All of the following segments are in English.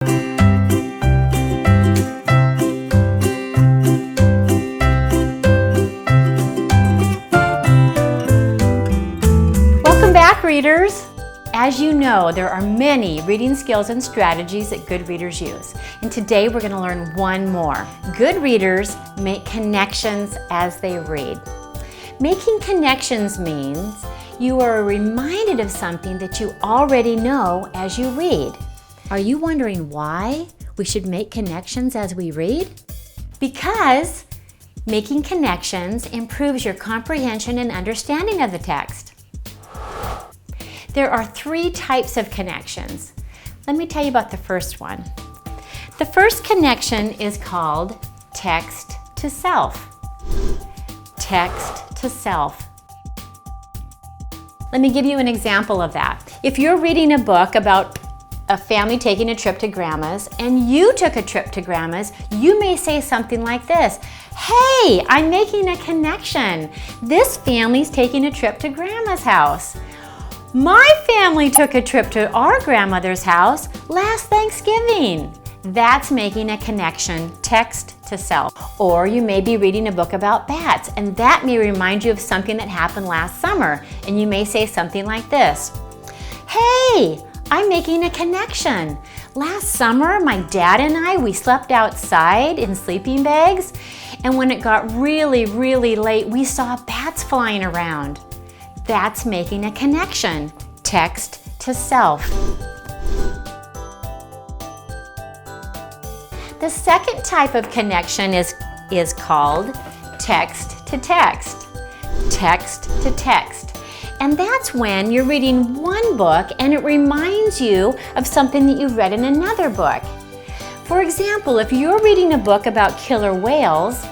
Welcome back, readers. As you know, there are many reading skills and strategies that good readers use. And today we're going to learn one more. Good readers make connections as they read. Making connections means you are reminded of something that you already know as you read. Are you wondering why we should make connections as we read? Because making connections improves your comprehension and understanding of the text. There are 3 types of connections. Let me tell you about the first one. The first connection is called text to self. Text to self. Let me give you an example of that. If you're reading a book about a family taking a trip to Grandma's and you took a trip to Grandma's, you may say something like this: "Hey, I'm making a connection. This family's taking a trip to Grandma's house. My family took a trip to our grandmother's house last Thanksgiving." That's making a connection, text to self. Or you may be reading a book about bats, and that may remind you of something that happened last summer, and you may say something like this: "Hey, I'm making a connection. Last summer, my dad and we slept outside in sleeping bags, and when it got really, really late, we saw bats flying around." That's making a connection, text to self. The second type of connection is called text to text. Text to text. And that's when you're reading one book and it reminds you of something that you've read in another book. For example, if you're reading a book about killer whales,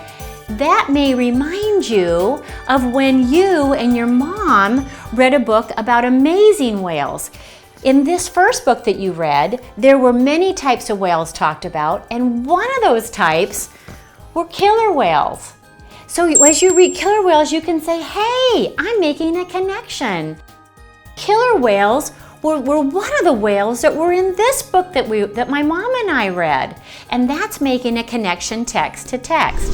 that may remind you of when you and your mom read a book about amazing whales. In this first book that you read, there were many types of whales talked about, and one of those types were killer whales. So as you read killer whales, you can say, "Hey, I'm making a connection." Killer whales were one of the whales that were in this book that my mom and I read, and that's making a connection, text to text.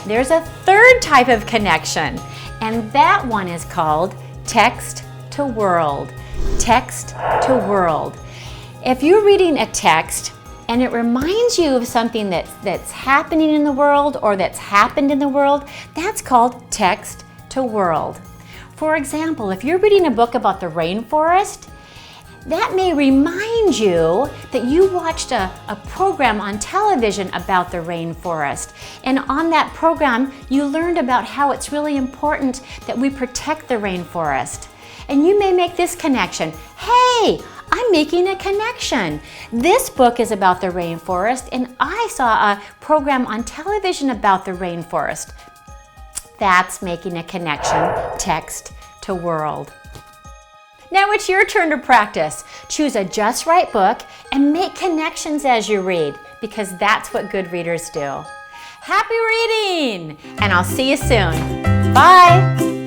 There's a third type of connection, and that one is called text to world. Text to world. If you're reading a text and it reminds you of something that's happening in the world or that's happened in the world, that's called text to world. For example, if you're reading a book about the rainforest, that may remind you that you watched a program on television about the rainforest. And on that program, you learned about how it's really important that we protect the rainforest. And you may make this connection: "Hey, I'm making a connection. This book is about the rainforest, and I saw a program on television about the rainforest." That's making a connection, text to world. Now it's your turn to practice. Choose a just right book and make connections as you read, because that's what good readers do. Happy reading, and I'll see you soon. Bye.